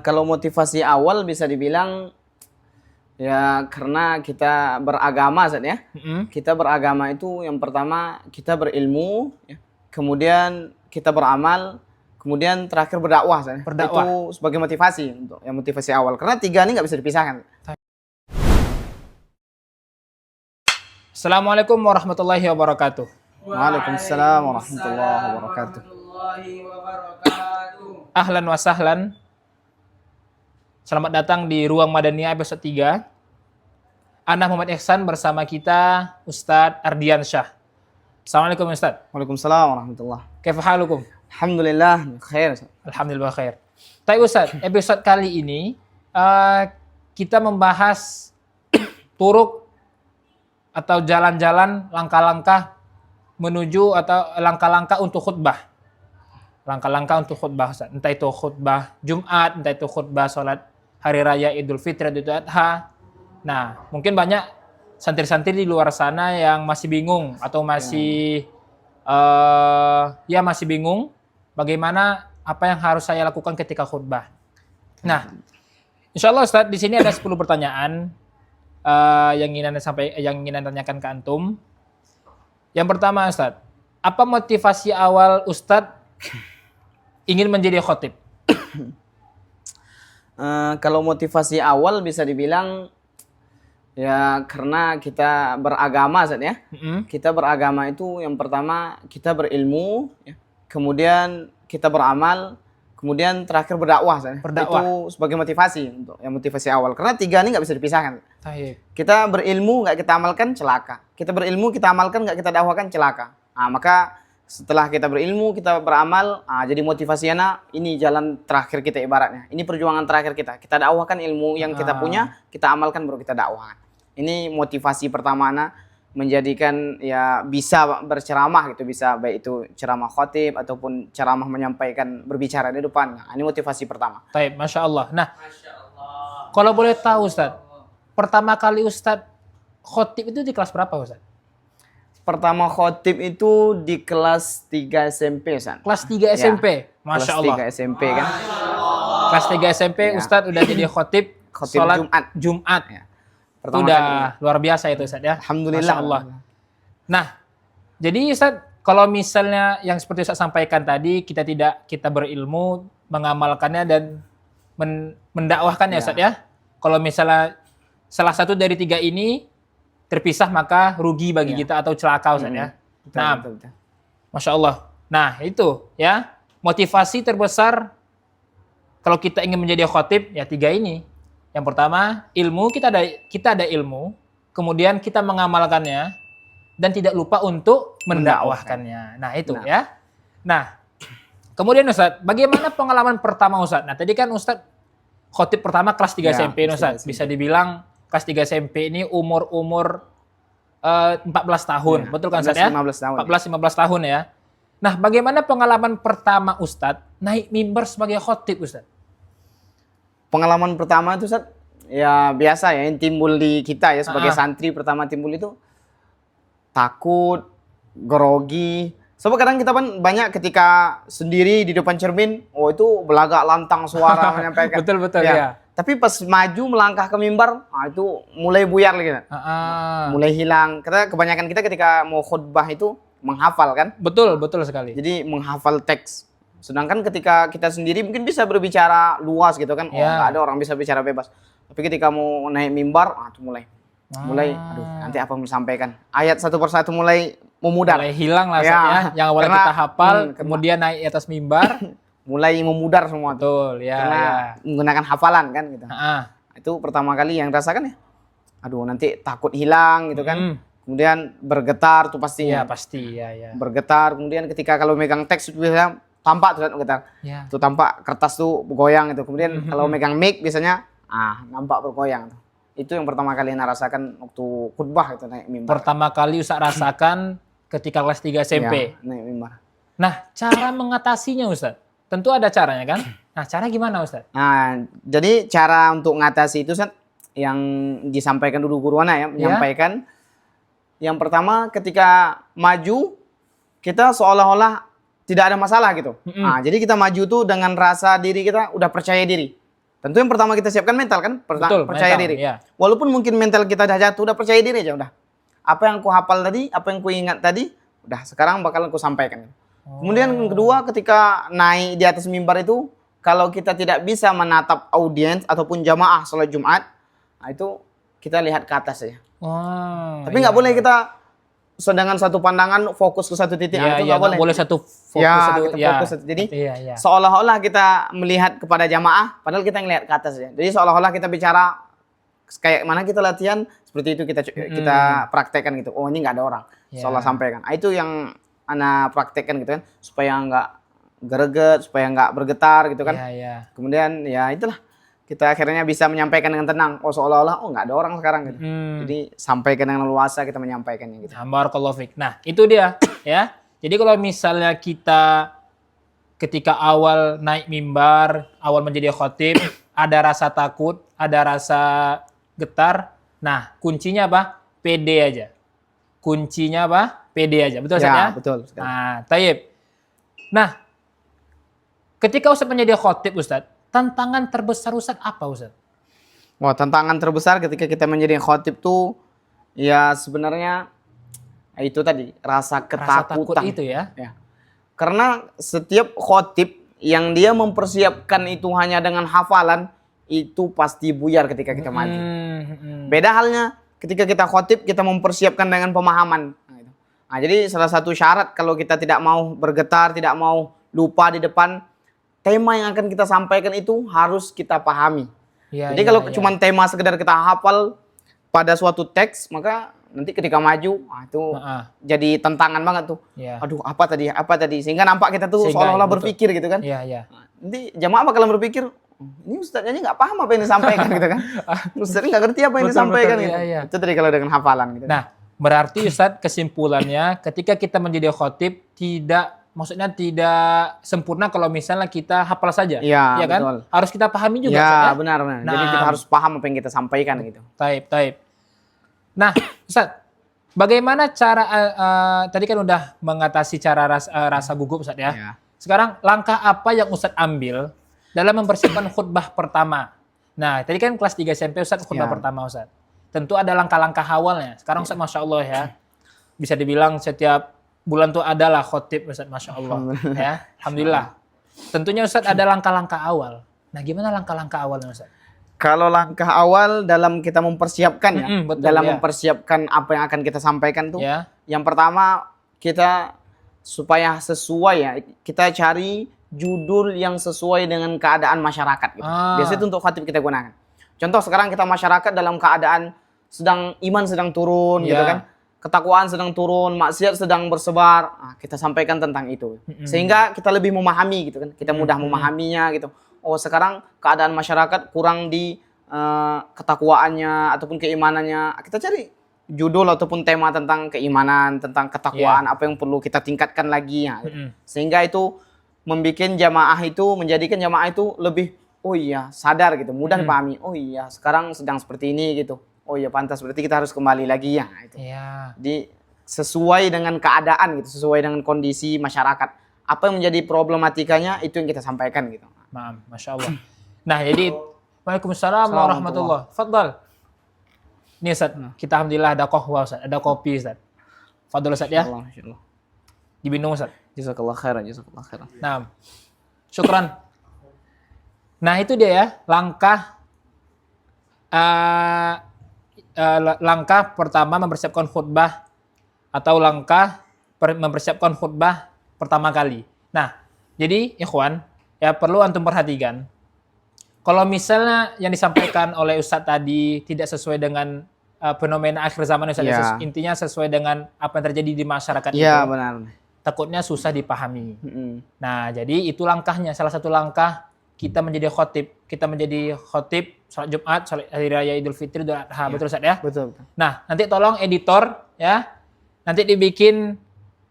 Kalau motivasi awal bisa dibilang ya karena kita beragama Ustaz ya. Kita beragama itu yang pertama kita berilmu, ya. Kemudian kita beramal, kemudian terakhir berdakwah Ustaz ya. Berdakwah. Itu sebagai motivasi untuk yang motivasi awal. Karena tiga ini nggak bisa dipisahkan. Assalamualaikum warahmatullahi wabarakatuh. Waalaikumsalam warahmatullahi wabarakatuh. Ahlan wa sahlan. Selamat datang di Ruang Madaniyah episode 3. Ana Muhammad Ihsan bersama kita Ustadz Ardian Syah. Assalamualaikum Ustadz. Waalaikumsalam warahmatullahi. Kaifa halukum? Alhamdulillah khair Ustaz. Alhamdulillah khair. Tapi Ustadz, episode kali ini kita membahas turuk atau jalan-jalan langkah-langkah menuju atau langkah-langkah untuk khutbah. Langkah-langkah untuk khutbah Ustaz. Entah itu khutbah Jumat, entah itu khutbah sholat Hari Raya Idul Fitri, Idul Adha. Nah, mungkin banyak santri-santri di luar sana yang masih bingung atau masih masih bingung bagaimana apa yang harus saya lakukan ketika khutbah. Nah, insya Allah Ustaz, di sini ada 10 pertanyaan yang ingin tanyakan ke antum. Yang pertama Ustaz, apa motivasi awal Ustaz ingin menjadi khatib? Kalau motivasi awal bisa dibilang ya karena kita beragama Ustaz ya. Kita beragama itu yang pertama kita berilmu, ya. Kemudian kita beramal, kemudian terakhir berdakwah Ustaz. Berdakwah. Itu sebagai motivasi untuk yang motivasi awal. Karena tiga ini nggak bisa dipisahkan. Taib. Kita berilmu nggak kita amalkan celaka. Kita berilmu kita amalkan nggak kita dakwahkan celaka. Nah, maka setelah kita berilmu, kita beramal, jadi motivasinya ini jalan terakhir kita ibaratnya. Ini perjuangan terakhir kita. Kita dakwahkan ilmu yang kita punya, kita amalkan baru kita dakwahkan. Ini motivasi pertama menjadikan ya bisa berceramah gitu, bisa baik itu ceramah khatib ataupun ceramah menyampaikan berbicara di depan. Nah, ini motivasi pertama. Taib, Masya Allah. Nah, kalau boleh tahu Ustaz, pertama kali Ustaz khatib itu di kelas berapa Ustaz? Pertama khotib itu di kelas 3 SMP, Ustaz. Kelas 3 SMP. Masya Allah. Kelas 3 SMP kan. Kelas 3 SMP Ustadz udah jadi khotib sholat Jumat. Ya. Itu udah luar biasa itu Ustadz ya. Alhamdulillah. Masya Allah. Nah, jadi Ustadz kalau misalnya yang seperti Ustadz sampaikan tadi, kita berilmu, mengamalkannya dan mendakwahkannya Ustadz ya. Kalau misalnya salah satu dari tiga ini terpisah maka rugi bagi kita atau celaka Ustaz ya. Betul. Masya Allah. Nah itu ya motivasi terbesar kalau kita ingin menjadi khatib ya tiga ini. Yang pertama ilmu, kita ada ilmu, kemudian kita mengamalkannya dan tidak lupa untuk mendakwahkannya. Nah itu ya. Nah kemudian Ustaz, bagaimana pengalaman pertama Ustaz? Nah tadi kan Ustaz khatib pertama kelas 3 SMP Ustaz. Bisa dibilang kelas 3 SMP ini umur 14 tahun. Ya, betul kan Ustaz ya? 15 tahun. 14-15 tahun ya. Nah, bagaimana pengalaman pertama Ustaz naik mimbar sebagai khatib Ustaz? Pengalaman pertama itu Ustaz ya biasa ya yang timbul di kita ya sebagai santri pertama timbul itu takut, grogi. Sebab kadang kita kan banyak ketika sendiri di depan cermin, itu belagak lantang suara menyampaikan. Betul ya. Tapi pas maju melangkah ke mimbar, itu mulai buyar lagi. Mulai hilang. Karena kebanyakan kita ketika mau khutbah itu menghafal kan? Betul sekali. Jadi menghafal teks. Sedangkan ketika kita sendiri mungkin bisa berbicara luas gitu kan. Nggak ada orang bisa bicara bebas. Tapi ketika mau naik mimbar, itu mulai, aduh nanti apa mau disampaikan. Ayat satu persatu mulai memudar. Mulai hilang lah ya. Yang awalnya kita hafal, kemudian naik di atas mimbar. Mulai memudar semua. Betul, ya. Karena menggunakan hafalan kan gitu. Itu pertama kali yang rasakan ya. Aduh nanti takut hilang gitu kan. Kemudian bergetar tuh pastinya. Iya pasti ya. Bergetar. Kemudian ketika kalau megang teks biasanya tampak tuh bergetar. Ya. Tuh tampak kertas tuh bergoyang gitu. Kemudian kalau megang mic biasanya nampak bergoyang tuh. Itu yang pertama kali yang rasakan waktu khutbah itu naik mimbar. Pertama kali Ustaz rasakan ketika kelas 3 SMP. Ya, naik mimbar. Nah, cara mengatasinya Ustaz? Tentu ada caranya kan? Nah, cara gimana Ustaz? Nah, jadi cara untuk mengatasi itu Ustaz yang disampaikan dulu guru anak ya, menyampaikan yang pertama ketika maju kita seolah-olah tidak ada masalah gitu. Nah, jadi kita maju tuh dengan rasa diri kita udah percaya diri. Tentu yang pertama kita siapkan mental kan, Betul, percaya mental, diri. ya. Walaupun mungkin mental kita udah jatuh, udah percaya diri aja udah. Apa yang ku hafal tadi, apa yang ku ingat tadi, udah sekarang bakal ku sampaikan. Kemudian yang kedua, ketika naik di atas mimbar itu, kalau kita tidak bisa menatap audiens ataupun jamaah sholat Jumat, nah itu kita lihat ke atas ya. Tapi nggak boleh kita dengan satu pandangan fokus ke satu titik. Iya, Itu iya, nggak boleh. boleh satu fokus Ya, satu. kita Ya. fokus satu. Jadi Iya. seolah-olah kita melihat kepada jamaah, padahal kita ngelihat ke atas ya. Jadi seolah-olah kita bicara kayak mana kita latihan, seperti itu kita praktekkan gitu. Oh ini nggak ada orang, Ya. seolah sampaikan. Itu yang ana praktekkan gitu kan, supaya nggak greget, supaya nggak bergetar gitu kan. Iya. Kemudian ya itulah kita akhirnya bisa menyampaikan dengan tenang. Oh seolah-olah nggak ada orang sekarang gitu. Jadi sampaikan dengan leluasa kita menyampaikannya gitu. Nah, barakallahu fiik. Nah, itu dia ya. Jadi kalau misalnya kita ketika awal naik mimbar, awal menjadi khatib, ada rasa takut, ada rasa getar. Nah, kuncinya apa? Pede aja. Kuncinya apa? Pede aja. Betul Ustaz ya? Betul sekali. Nah, taib. Nah, ketika Ustaz menjadi khatib Ustaz, tantangan terbesar Ustaz apa Ustaz? Wah, tantangan terbesar ketika kita menjadi khatib tuh ya sebenarnya itu tadi rasa Rasa takut ketakutan. itu ya. Ya. Karena setiap khatib yang dia mempersiapkan itu hanya dengan hafalan itu pasti buyar ketika kita maju. Beda halnya ketika kita khatib kita mempersiapkan dengan pemahaman. Nah, jadi salah satu syarat kalau kita tidak mau bergetar, tidak mau lupa di depan, tema yang akan kita sampaikan itu harus kita pahami. Jadi kalau cuma tema sekedar kita hafal pada suatu teks, maka nanti ketika maju, itu jadi tantangan banget tuh. Ya. Aduh, apa tadi? Sehingga nampak kita tuh seolah-olah berpikir gitu kan. Iya. Nanti jamaah bakalan berpikir, ini ustadznya nggak paham apa yang disampaikan gitu kan. Ustadznya nggak ngerti apa yang disampaikan gitu. Iya. Itu tadi kalau dengan hafalan gitu. Nah, berarti Ustadz kesimpulannya ketika kita menjadi khatib maksudnya tidak sempurna kalau misalnya kita hafal saja. Iya, kan? betul. Harus kita pahami juga. Ya, Ustadz, benar. Jadi kita harus paham apa yang kita sampaikan gitu. Taib. Nah, Ustadz, bagaimana cara tadi kan udah mengatasi cara rasa gugup Ustadz ya. Ya. Sekarang langkah apa yang Ustadz ambil dalam mempersiapkan khutbah pertama? Nah, tadi kan kelas 3 SMP Ustadz khutbah pertama Ustadz. Tentu ada langkah-langkah awalnya. Sekarang Ustadz Masya Allah ya, bisa dibilang setiap bulan tuh adalah khotib Ustadz Masya Allah. Ya, Alhamdulillah. Tentunya Ustadz ada langkah-langkah awal. Nah, gimana langkah-langkah awalnya Ustadz? Kalau langkah awal dalam kita mempersiapkan ya, betul, dalam ya. mempersiapkan apa yang akan kita sampaikan tuh, Ya. yang pertama kita supaya sesuai ya, kita cari judul yang sesuai dengan keadaan masyarakat gitu. Biasanya itu untuk khatib kita gunakan. Contoh sekarang kita masyarakat dalam keadaan iman sedang turun gitu kan. Ketakwaan sedang turun, maksiat sedang bersebar. Nah, kita sampaikan tentang itu. Sehingga kita lebih memahami gitu kan. Kita mudah memahaminya gitu. Oh, sekarang keadaan masyarakat kurang di ketakwaannya ataupun keimanannya. Kita cari judul ataupun tema tentang keimanan, tentang ketakwaan, apa yang perlu kita tingkatkan lagi ya. Sehingga itu menjadikan jamaah itu lebih sadar gitu, mudah dipahami. Oh iya, sekarang sedang seperti ini gitu. Oh iya, pantas berarti kita harus kembali lagi ya itu. Jadi sesuai dengan keadaan gitu, sesuai dengan kondisi masyarakat. Apa yang menjadi problematikanya itu yang kita sampaikan gitu. Maaf, Masya Allah. Nah, jadi Waalaikumsalam warahmatullahi wabarakatuh. Fadal. Ini Ustaz, kita alhamdulillah ada qahwa Ustaz, ada kopi Ustaz. Fadal Ustaz ya. Insyaallah. Diminum Ustaz. Jazakallah khairan. Nah, syukran. Nah, itu dia ya, langkah pertama mempersiapkan khutbah atau langkah mempersiapkan khutbah pertama kali. Nah, jadi ikhwan, ya perlu antum perhatikan. Kalau misalnya yang disampaikan oleh Ustadz tadi tidak sesuai dengan fenomena akhir zaman Ustadz, intinya sesuai dengan apa yang terjadi di masyarakat itu. Iya, benar. Takutnya susah dipahami. Nah, jadi itu langkahnya, salah satu langkah kita menjadi khotib salat Jumat, salat hari raya Idul Fitri, Idul Adha, betul Ustaz ya? Betul. Nah, nanti tolong editor ya, nanti dibikin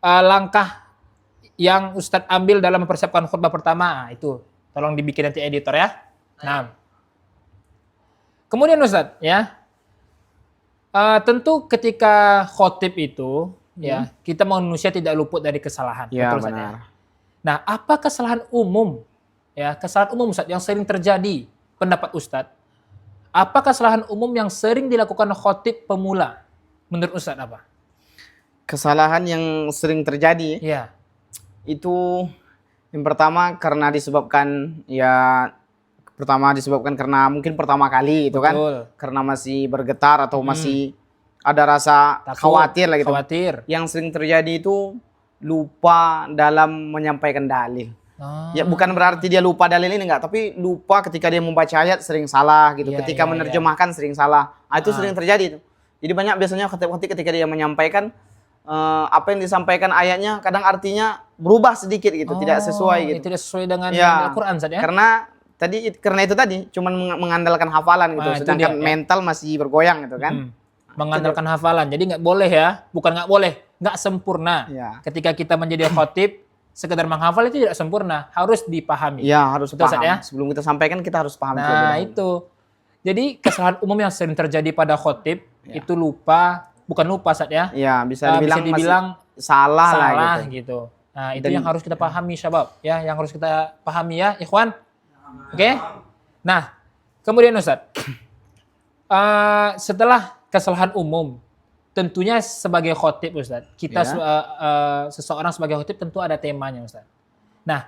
langkah yang Ustadz ambil dalam mempersiapkan khutbah pertama. Nah, itu tolong dibikin nanti editor ya. Nah, kemudian Ustadz ya, tentu ketika khotib itu ya kita manusia tidak luput dari kesalahan. Ya, betul benar. Nah, apa kesalahan umum? Ya, kesalahan umum Ustaz yang sering terjadi pendapat Ustadz, apa kesalahan umum yang sering dilakukan khotib pemula? Menurut Ustadz apa? Kesalahan yang sering terjadi Iya, itu yang pertama karena disebabkan karena mungkin pertama kali itu kan, betul. karena masih bergetar atau masih ada rasa Takut, khawatir lah gitu. Khawatir. Yang sering terjadi itu lupa dalam menyampaikan dalil. Ah, Ya bukan berarti dia lupa dalil ini enggak, tapi lupa ketika dia membaca ayat sering salah gitu. Iya, Ketika iya, menerjemahkan sering salah. Itu sering terjadi itu. Jadi banyak biasanya khatib-khatib ketika dia menyampaikan apa yang disampaikan ayatnya kadang artinya berubah sedikit gitu, tidak sesuai gitu. Tidak sesuai dengan Ya, Al-Quran Ustadz ya? karena itu tadi cuman mengandalkan hafalan gitu, Itu sedangkan dia, ya. mental masih bergoyang gitu kan. Mengandalkan hafalan. Jadi nggak boleh ya, bukan nggak boleh, nggak sempurna. Ya. Ketika kita menjadi khotib, sekedar menghafal itu tidak sempurna, harus dipahami. Ya, harus Betul, paham. Ustadz, ya? Sebelum kita sampaikan kita harus paham terlebih Nah dahulu. itu. Jadi kesalahan umum yang sering terjadi pada khotib Ya. itu bukan lupa Ustadz ya. Ya, bisa dibilang masih salah lah salah gitu. gitu. Nah, itu Dan- yang harus kita pahami syabab ya, yang harus kita pahami ya, ikhwan. Oke? Nah, kemudian Ustadz, setelah kesalahan umum, tentunya sebagai khotib Ustadz, kita Ya. seseorang sebagai khotib tentu ada temanya Ustadz. Nah,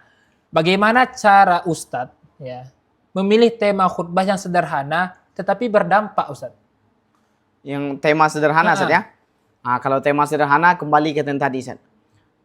bagaimana cara Ustadz ya memilih tema khutbah yang sederhana tetapi berdampak Ustadz? Yang tema sederhana, Ustadz, ya. Nah, kalau tema sederhana kembali ke yang tadi, Ustadz.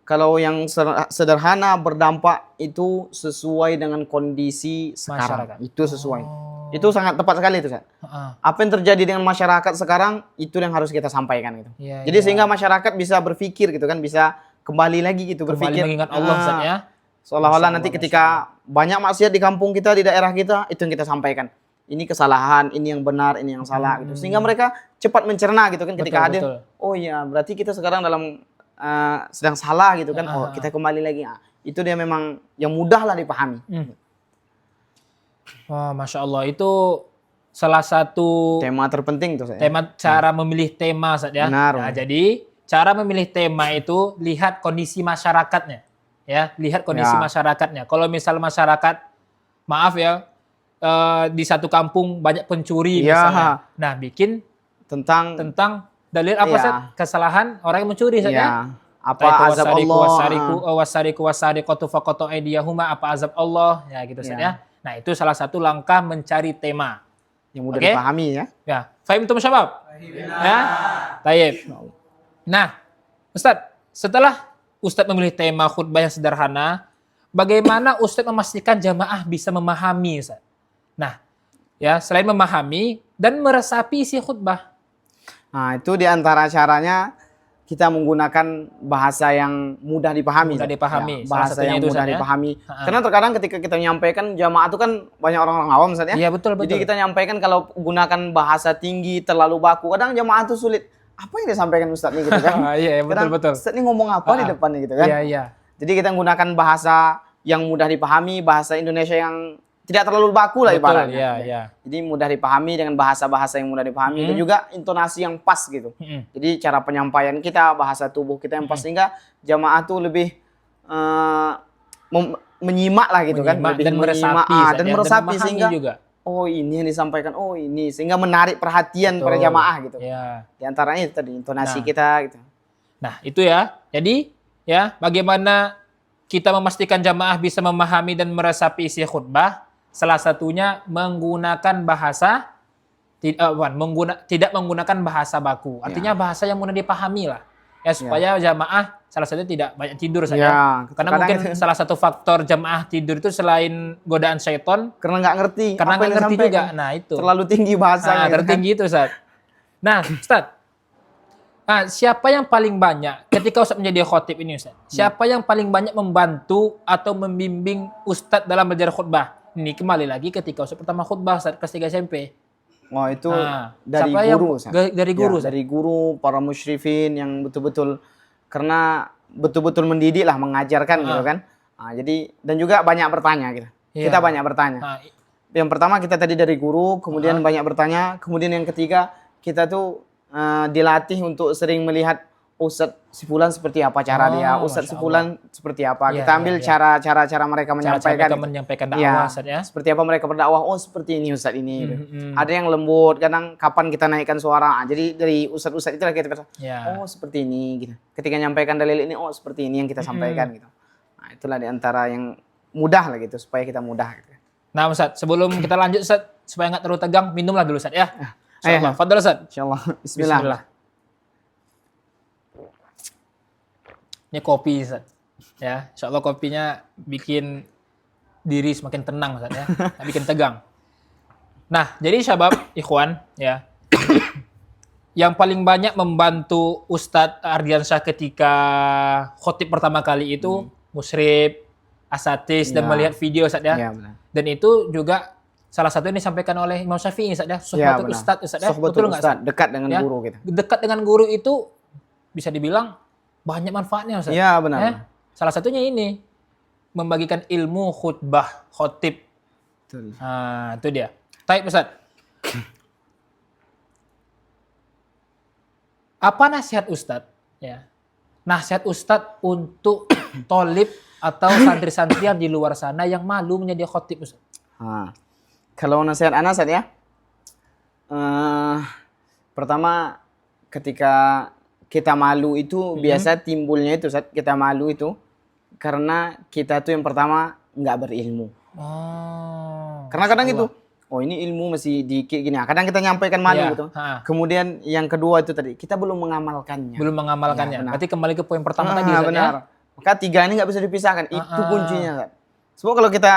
Kalau yang sederhana berdampak itu sesuai dengan kondisi sekarang. Masyarakat. Itu sesuai. Oh. Itu sangat tepat sekali itu, Ustadz. Heeh. Apa yang terjadi dengan masyarakat sekarang itu yang harus kita sampaikan gitu. Iya, Jadi iya. sehingga masyarakat bisa berpikir gitu kan, bisa kembali lagi gitu Kembali berpikir. mengingat Allah Ustadz ya. Seolah-olah Masya nanti Allah, ketika banyak maksiat di kampung kita, di daerah kita, itu yang kita sampaikan. Ini kesalahan, ini yang benar, ini yang salah gitu. Sehingga mereka cepat mencerna gitu kan ketika Betul, hadir. betul. Oh iya, berarti kita sekarang dalam sedang salah gitu kan. Oh, kita kembali lagi. Nah, itu dia memang yang mudah lah dipahami. Wah, Masya Allah, itu salah satu Tema terpenting tuh saya. cara memilih tema Ustadz ya. Benar. Nah, jadi cara memilih tema itu lihat kondisi masyarakatnya. Ya, lihat kondisi Ya. masyarakatnya. Kalau misal masyarakat, maaf ya, di satu kampung banyak pencuri Ya. misalnya. Nah, bikin tentang dalil apa Ya. Ustadz? Kesalahan orang yang mencuri Ustadz ya. Ya. Apa azab Allah? Wasariku wasariqatu faqatu aydiyahuma, apa azab Allah ya gitu Ustadz ya. Nah, itu salah satu langkah mencari tema. Yang mudah Oke? dipahami ya. Ya, fahim itu syabab? Ya. Tayyib. Nah, Ustadz, setelah Ustadz memilih tema khutbah yang sederhana, bagaimana Ustadz memastikan jamaah bisa memahami, Ustadz? Nah, ya, selain memahami dan meresapi isi khutbah. Nah, itu di antara caranya kita menggunakan bahasa yang mudah dipahami. Mudah dipahami. Ya, Salah bahasa satunya yang itu, mudah Ustaz, ya. dipahami. Ha-ha. Karena terkadang ketika kita menyampaikan jamaah itu kan banyak orang-orang awam, Ustaz ya. Iya, betul, Jadi betul. kita nyampaikan kalau gunakan bahasa tinggi terlalu baku, kadang jamaah itu sulit. Apa yang disampaikan Ustaz nih gitu kan? Iya, betul, Kadang, betul. Ustaz ini ngomong apa di Ha-ha. depan nih gitu kan? Iya, iya. Jadi kita menggunakan bahasa yang mudah dipahami, bahasa Indonesia yang tidak terlalu baku lah Betul, ibaratnya. iya, iya. Jadi mudah dipahami dengan bahasa-bahasa yang mudah dipahami dan juga intonasi yang pas gitu. Jadi cara penyampaian kita, bahasa tubuh kita yang pas sehingga jamaah tuh lebih menyimak lah gitu kan, Menyimak lebih dan meresapi, menyimak, Ustaz, dan ya, meresapi memahami sehingga juga. oh ini yang disampaikan, oh ini sehingga menarik perhatian para Betul. jamaah gitu. Iya. Di antaranya itu tadi intonasi Nah. kita gitu. Nah, itu ya. Jadi, ya, bagaimana kita memastikan jamaah bisa memahami dan meresapi isi khutbah? Salah satunya menggunakan bahasa tidak menggunakan bahasa baku. Artinya bahasa yang mudah dipahami lah. Ya, supaya jamaah salah satunya tidak banyak tidur saja. Ya, Karena kadang mungkin itu- salah satu faktor jamaah tidur itu selain godaan syaiton, Karena nggak ngerti karena apa nggak yang ngerti disampaikan. juga. Nah, itu. Terlalu tinggi bahasanya. Nah, gitu kan. tertinggi itu, Ustaz. Nah, Ustaz. Nah, siapa yang paling banyak ketika Ustaz menjadi khotib ini, Ustaz? Siapa yang paling banyak membantu atau membimbing Ustaz dalam belajar khutbah? Ini kembali lagi ketika Ustaz pertama khutbah Ustaz kelas 3 SMP. Oh itu Nah, dari siapa yang- guru, Ustaz. dari guru, Ya, Ustaz. dari guru, para musyrifin yang betul-betul karena betul-betul mendidik lah, mengajarkan gitu kan. Nah, jadi dan juga banyak bertanya gitu. Iya. Kita banyak bertanya. Nah, Yang pertama kita tadi dari guru, kemudian banyak bertanya, kemudian yang ketiga kita tuh dilatih untuk sering melihat Ustadz Sifulan seperti apa cara dia, Ustadz Masya Sifulan seperti apa. Iya, Kita ambil iya. cara-cara mereka Cara-cara menyampaikan. mereka menyampaikan Iya, dakwah, Ustaz ya. seperti apa mereka berdakwah. Oh seperti ini Ustadz ini. gitu. Mhm. Ada yang lembut, kadang kapan kita naikkan suara. Jadi dari Ustadz itulah kita bisa, Ya. oh seperti ini. Gitu. Ketika nyampaikan dalil ini, oh seperti ini yang kita sampaikan. Gitu. Nah itulah diantara yang mudah lah gitu, supaya kita mudah. Gitu. Nah, Ustaz, sebelum kita lanjut, Ustaz, supaya nggak terlalu tegang, minumlah dulu, Ustaz ya. Insyaallah. Ayo. Fadhal, Ustaz. Insyaallah. Bismillah. Ini kopi, Ustaz. Ya, insyaallah kopinya bikin diri semakin tenang, Ustaz ya. Nggak bikin tegang. Nah, jadi syabab, ikhwan, ya. Yang paling banyak membantu Ustadz Ardiansyah ketika khotib pertama kali itu musyrib, asatis, dan Ya. melihat video, Ustaz ya. Iya benar. Dan itu juga salah satu yang disampaikan oleh Imam Syafi'i, Ustaz ya. Iya Suhbatul benar. Ustadz, Ustaz ya. Suhbatul Betul nggak, Ustadz, dekat dengan Ya. guru gitu. Dekat dengan guru itu bisa dibilang banyak manfaatnya, Ustaz. Iya benar. Ya. Salah satunya ini, membagikan ilmu khutbah, khotib. Betul. Nah, itu dia. Taib, Ustaz. Apa nasihat Ustadz? Ya. Nasihat Ustadz untuk tolib atau santri-santri yang di luar sana yang malu menjadi khotib, Ustadz. Kalau nasihat anak Ustadz ya, pertama ketika kita malu itu biasa timbulnya itu Ustadz, kita malu itu karena kita tuh yang pertama nggak berilmu. Oh. Karena kadang Masya itu, Allah. oh ini ilmu masih dikit gini. Kadang kita nyampaikan malu Iya, gitu. ha. Kemudian yang kedua itu tadi, kita belum mengamalkannya. Belum mengamalkannya. Ya, benar. Berarti kembali ke poin pertama tadi, Ustadz, benar. ya. Maka tiga ini nggak bisa dipisahkan. Itu kuncinya Ustadz. Sebab kalau kita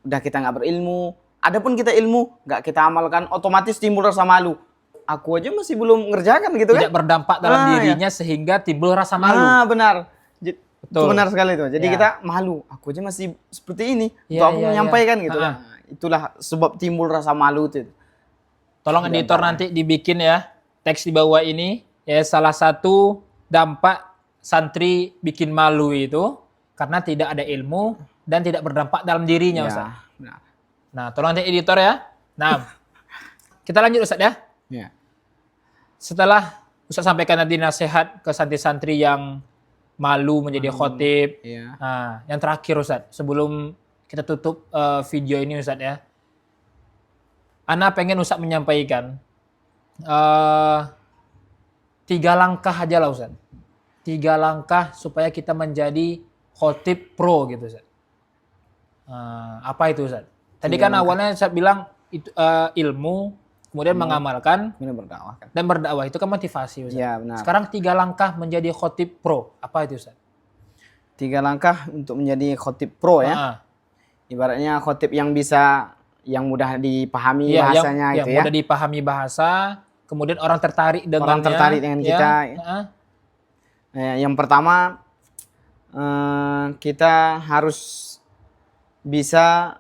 nggak berilmu, adapun kita ilmu nggak kita amalkan, otomatis timbul rasa malu. Aku aja masih belum ngerjakan gitu kan? Tidak berdampak dalam dirinya sehingga timbul rasa malu. Benar. Itu Betul. benar sekali itu. Jadi Ya. kita malu. Aku aja masih seperti ini. Ya, Untuk aku ya, ya. menyampaikan gitu Ha. kan. Nah, itulah sebab timbul rasa malu itu. Tolong editor nanti dibikin ya teks di bawah ini ya, salah satu dampak santri bikin malu itu karena tidak ada ilmu dan tidak berdampak dalam dirinya, Ya, Ustaz. benar. Nah, tolong nanti editor ya. Nah, kita lanjut, Ustaz ya. Ya. Setelah Ustaz sampaikan nanti nasihat ke santri-santri yang malu menjadi khotib. Iya. Nah, yang terakhir, Ustaz, sebelum kita tutup video ini, Ustaz ya. Ana pengen Ustaz menyampaikan 3 langkah aja lah, Ustaz. 3 langkah supaya kita menjadi khotib pro gitu, Ustaz. Apa itu, Ustaz? Tadi kan awalnya Ustaz bilang itu, ilmu, kemudian mengamalkan Ini berdakwah kan. dan berdakwah, itu kan motivasi, Ustaz. Iya, benar. Sekarang 3 langkah menjadi khotib pro. Apa itu, Ustaz? 3 langkah untuk menjadi khotib pro ya. Ah, Ibaratnya khotib yang bisa, yang mudah dipahami iya, bahasanya yang itu ya. mudah dipahami bahasa, kemudian orang tertarik dengannya. Orang tertarik dengan ya. kita. Ah, Yang pertama, kita harus bisa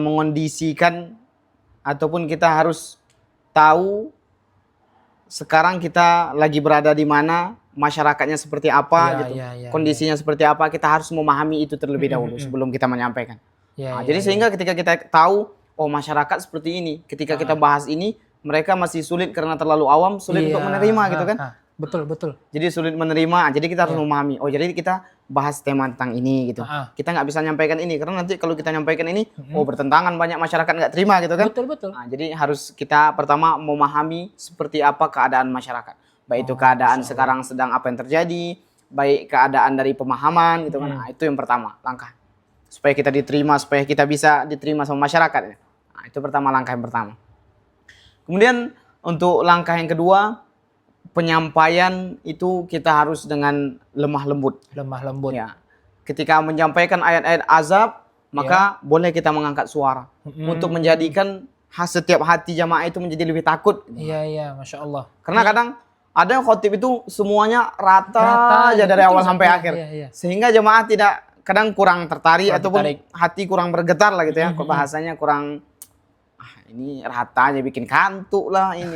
mengondisikan ataupun kita harus tahu sekarang kita lagi berada di mana, masyarakatnya seperti apa Iya, gitu. iya, iya, Kondisinya seperti apa, kita harus memahami itu terlebih dahulu sebelum kita menyampaikan. iya, Nah, iya, jadi iya. sehingga ketika kita tahu, oh masyarakat seperti ini, ketika kita bahas ini, mereka masih sulit karena terlalu awam, sulit Iya, untuk menerima gitu kan. Betul, betul. Jadi sulit menerima, jadi kita harus memahami. Oh jadi kita bahas tema tentang ini gitu. Ah. Kita nggak bisa nyampaikan ini, karena nanti kalau kita nyampaikan ini, oh bertentangan, banyak masyarakat nggak terima gitu kan. Betul, betul. Nah, jadi harus kita pertama memahami seperti apa keadaan masyarakat. Baik itu keadaan sekarang sedang apa yang terjadi, baik keadaan dari pemahaman gitu kan. Nah, itu yang pertama langkah. Supaya kita diterima, supaya kita bisa diterima sama masyarakat. Ya. Nah, itu pertama, langkah yang pertama. Kemudian untuk langkah yang kedua, penyampaian itu kita harus dengan lemah lembut. Lemah lembut. Ya. Ketika menyampaikan ayat-ayat azab, maka boleh kita mengangkat suara untuk menjadikan setiap hati jamaah itu menjadi lebih takut. Iya, iya, Masya Allah. Karena kadang ada yang khotib itu semuanya rata aja dari betul, awal sampai iya, akhir. iya, iya. Sehingga jemaah tidak, kadang kurang tertarik Kurang ataupun tertarik. hati kurang bergetar lah gitu ya. Bahasanya kurang, ini rata aja bikin kantuk lah ini.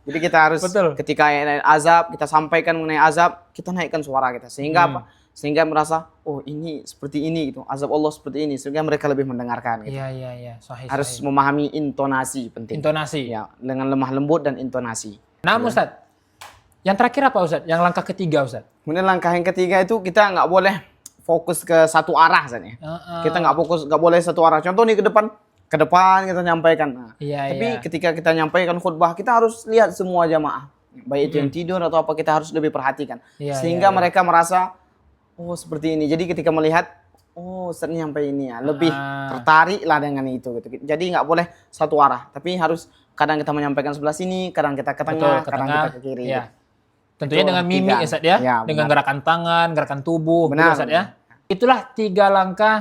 Jadi kita harus Betul. ketika ayat azab, kita sampaikan mengenai azab, kita naikkan suara kita. Sehingga apa? Sehingga merasa, oh ini seperti ini gitu. Azab Allah seperti ini. Sehingga mereka lebih mendengarkan gitu. Iya, iya, iya. Sahih, Harus sahih. memahami intonasi penting. Intonasi. Ya, dengan lemah lembut dan intonasi. Nah, Ustaz, Yang terakhir apa Ustaz? Yang langkah ketiga Ustaz? Kemudian langkah yang ketiga itu kita nggak boleh fokus ke satu arah Ustaz ya. Kita nggak boleh satu arah. Contoh nih ke depan kita nyampaikan. Nah, Iya, tapi iya. ketika kita nyampaikan khutbah, kita harus lihat semua jamaah. Baik itu yang tidur atau apa, kita harus lebih perhatikan. Iya, Sehingga iya, iya. mereka merasa, oh seperti ini. Jadi ketika melihat, oh Ustaz nyampe ini ya, lebih tertarik lah dengan itu. Gitu. Jadi nggak boleh satu arah. Tapi harus kadang kita menyampaikan sebelah sini, kadang kita ke tengah, Betul, ke kadang tengah. kita ke kiri. Iya. Gitu. Tentunya Itu dengan tiga. mimik ya Ustaz ya, Ya, dengan benar. gerakan tangan, gerakan tubuh, Benar, gitu, Ustaz ya. Itulah 3 langkah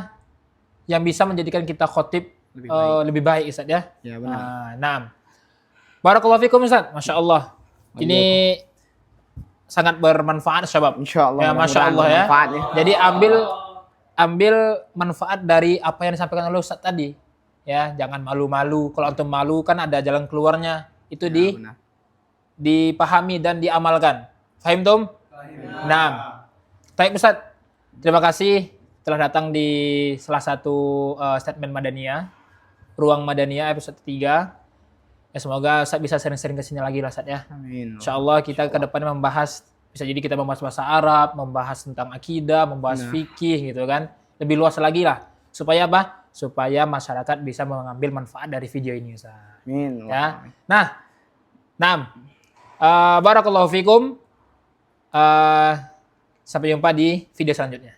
yang bisa menjadikan kita khotib lebih baik Ustaz ya. Ya benar. Nah, barakallahu fikum Ustaz, Masya Allah. Ini sangat bermanfaat Syabab. Insya Allah. Ya, Masya Allah ya. bermanfaat ya. Jadi ambil manfaat dari apa yang disampaikan oleh Ustaz tadi. Ya, jangan malu-malu. Kalau antum malu kan ada jalan keluarnya. Itu Benar. dipahami dan diamalkan. Fahim Tum? Nah, baik Ustaz. Terima kasih telah datang di salah satu statement Madaniyah, Ruang Madaniyah episode 3. Ya, semoga Ustaz bisa sering-sering kesini lagi lah Ustaz ya. Amin. InsyaAllah kita ke depan membahas, bisa jadi kita membahas bahasa Arab, membahas tentang akidah, membahas fikih gitu kan. Lebih luas lagi lah. Supaya apa? Supaya masyarakat bisa mengambil manfaat dari video ini Ustaz. Amin. Ya. Nah, barakallahu fikum. Sampai jumpa di video selanjutnya.